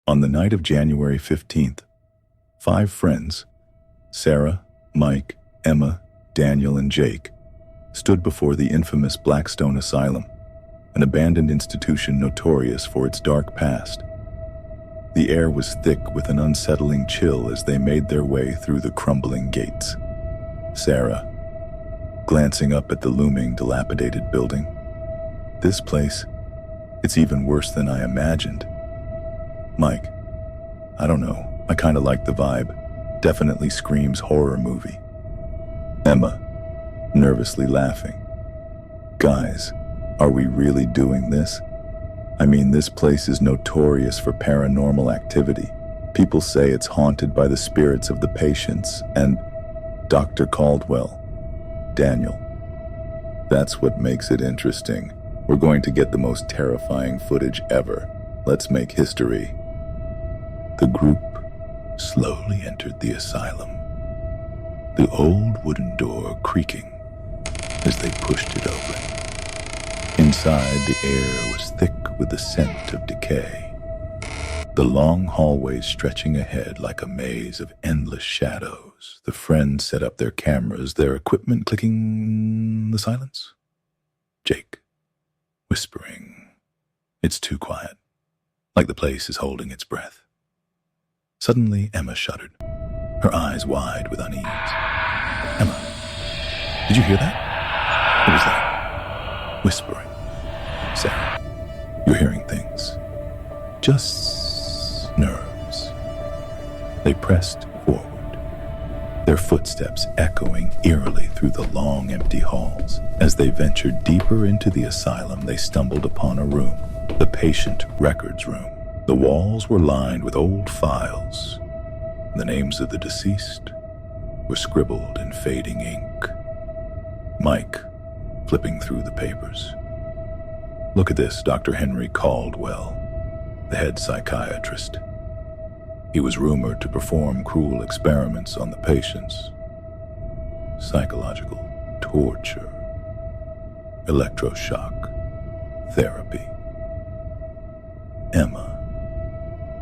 On the night of January 15th, 5 friends, Sarah, Mike, Emma, Daniel, and Jake, stood before the infamous Blackstone Asylum, an abandoned institution notorious for its dark past. The air was thick with an unsettling chill as they made their way through the crumbling gates. Sarah, glancing up at the looming, dilapidated building. This place, it's even worse than I imagined. Mike, I don't know, I kinda like the vibe. Definitely screams horror movie. Emma, nervously laughing. Guys, are we really doing this? I mean, this place is notorious for paranormal activity. People say it's haunted by the spirits of the patients and Dr. Caldwell. Daniel. That's what makes it interesting. We're going to get the most terrifying footage ever. Let's make history. The group slowly entered the asylum, the old wooden door creaking as they pushed it open. Inside, the air was thick with the scent of decay, the long hallways stretching ahead like a maze of endless shadows. The friends set up their cameras, their equipment clicking in the silence. Jake, whispering. It's too quiet, like the place is holding its breath. Suddenly, Emma shuddered, her eyes wide with unease. Emma, did you hear that? What was that? Whispering. Sarah, you're hearing things. Just nerves. They pressed forward, their footsteps echoing eerily through the long, empty halls. As they ventured deeper into the asylum, they stumbled upon a room, the patient records room. The walls were lined with old files. The names of the deceased were scribbled in fading ink. Mike, flipping through the papers. Look at this, Dr. Henry Caldwell, the head psychiatrist. He was rumored to perform cruel experiments on the patients. Psychological torture, electroshock therapy. Emma,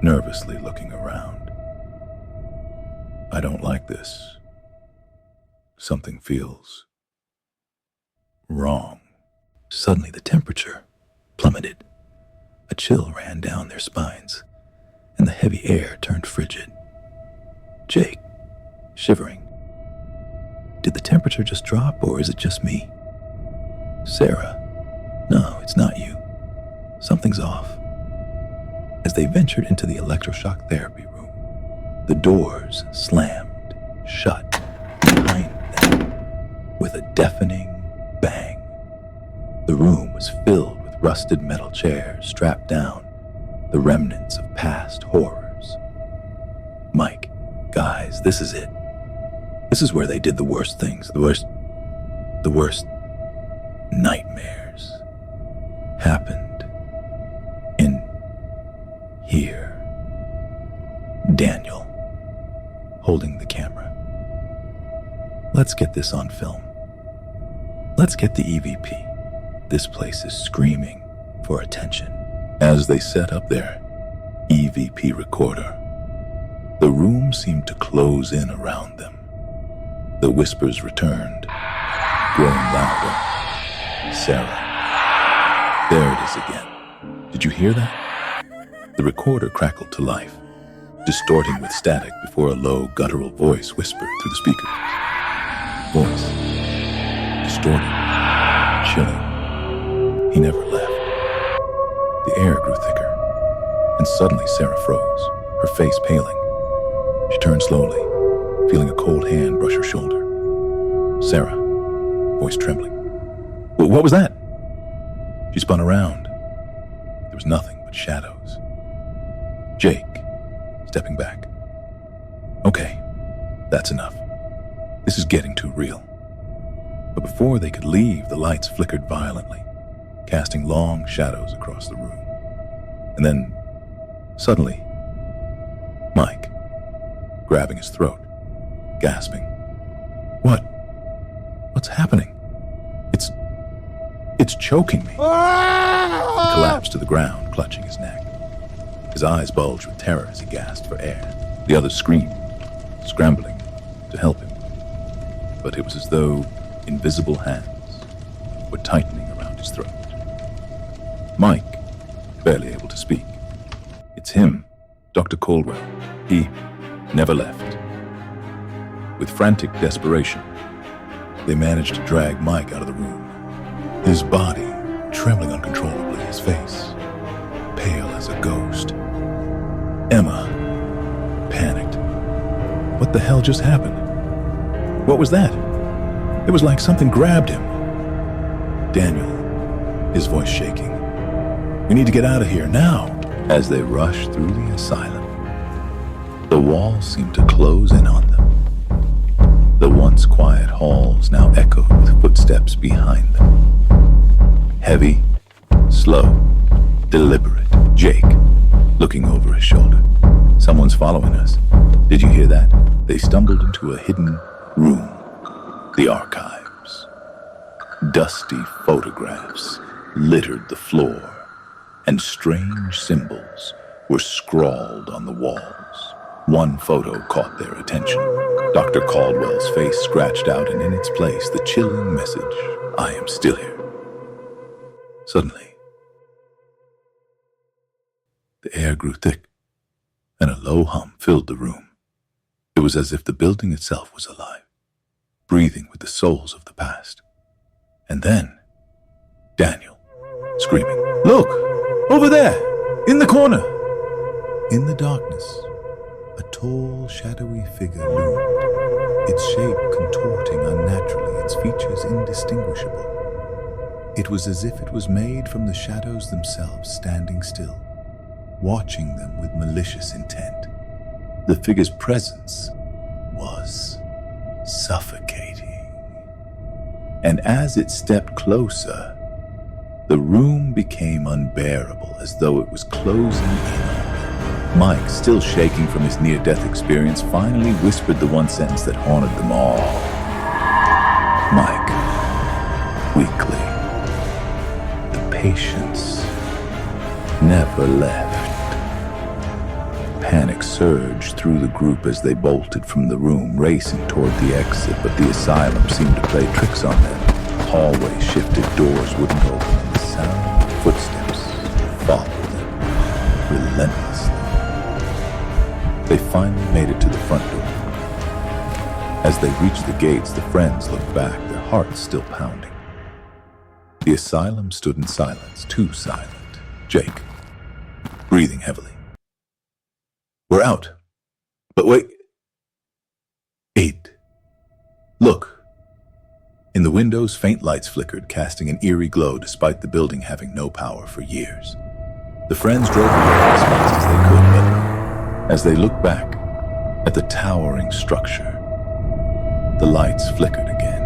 nervously looking around. I don't like this. Something feels wrong. Suddenly the temperature plummeted. A chill ran down their spines, and the heavy air turned frigid. Jake, shivering. Did the temperature just drop, or is it just me? Sarah, no, it's not you. Something's off. As they ventured into the electroshock therapy room, the doors slammed shut behind them with a deafening bang. The room was filled with rusted metal chairs strapped down, the remnants of past horrors. Mike, guys, this is it. This is where they did the worst things, the worst nightmares happened in here. Daniel, holding the camera. Let's get this on film. Let's get the EVP. This place is screaming for attention. As they set up their EVP recorder, the room seemed to close in around them. The whispers returned, growing louder. Sarah. There it is again. Did you hear that? The recorder crackled to life, distorting with static before a low, guttural voice whispered through the speakers. Voice. Distorted. Chilling. He never left. The air grew thicker, and suddenly Sarah froze, her face paling. She turned slowly, feeling a cold hand brush her shoulder. Sarah, voice trembling. What was that? She spun around. There was nothing but shadows. Jake, stepping back. Okay, that's enough. This is getting too real. But before they could leave, the lights flickered violently, casting long shadows across the room. And then, suddenly, Mike, grabbing his throat, gasping. What? What's happening? It's choking me. He collapsed to the ground, clutching his neck. His eyes bulged with terror as he gasped for air. The others screamed, scrambling to help him. But it was as though invisible hands were tightening around his throat. Mike, barely able to speak. It's him, Dr. Caldwell. He never left. With frantic desperation, they managed to drag Mike out of the room. His body trembling uncontrollably, his face pale as a ghost. Emma panicked. What the hell just happened? What was that? It was like something grabbed him. Daniel, his voice shaking. We need to get out of here now. As they rushed through the asylum, the walls seemed to close in on them. The once quiet halls now echoed with footsteps behind them. Heavy, slow, deliberate. Jake, looking over his shoulder. Someone's following us. Did you hear that? They stumbled into a hidden room. The archives. Dusty photographs littered the floor, and strange symbols were scrawled on the walls. One photo caught their attention. Dr. Caldwell's face scratched out, and in its place, the chilling message, "I am still here." Suddenly, the air grew thick, and a low hum filled the room. It was as if the building itself was alive, breathing with the souls of the past. And then, Daniel, screaming, "Look! Over there! In the corner!" In the darkness, a tall, shadowy figure loomed, its shape contorting unnaturally, its features indistinguishable. It was as if it was made from the shadows themselves, standing still, watching them with malicious intent. The figure's presence was suffocating. And as it stepped closer, the room became unbearable, as though it was closing in on them. Mike, still shaking from his near-death experience, finally whispered the one sentence that haunted them all. Mike, weakly. The patience never left. Panic surged through the group as they bolted from the room, racing toward the exit, but the asylum seemed to play tricks on them. Hallways shifted, doors wouldn't open, and the sound of footsteps followed them relentlessly. They finally made it to the front door. As they reached the gates, the friends looked back, their hearts still pounding. The asylum stood in silence, too silent. Jake, breathing heavily. "We're out. But wait. 8. Look." In the windows, faint lights flickered, casting an eerie glow despite the building having no power for years. The friends drove away as fast as they could, but as they looked back at the towering structure, the lights flickered again,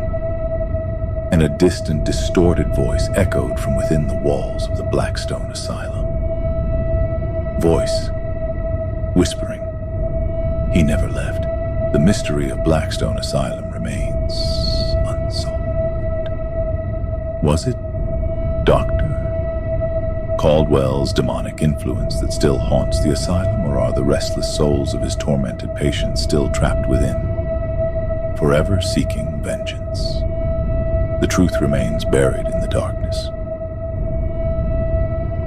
and a distant, distorted voice echoed from within the walls of the Blackstone Asylum. Voice whispering, "He never left." The mystery of Blackstone Asylum remains unsolved. Was it Dr. Caldwell's demonic influence that still haunts the asylum, or are the restless souls of his tormented patients still trapped within, forever seeking vengeance? The truth remains buried in the darkness.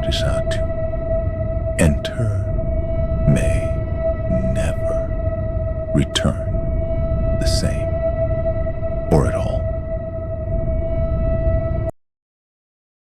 Decide to enter may never return the same.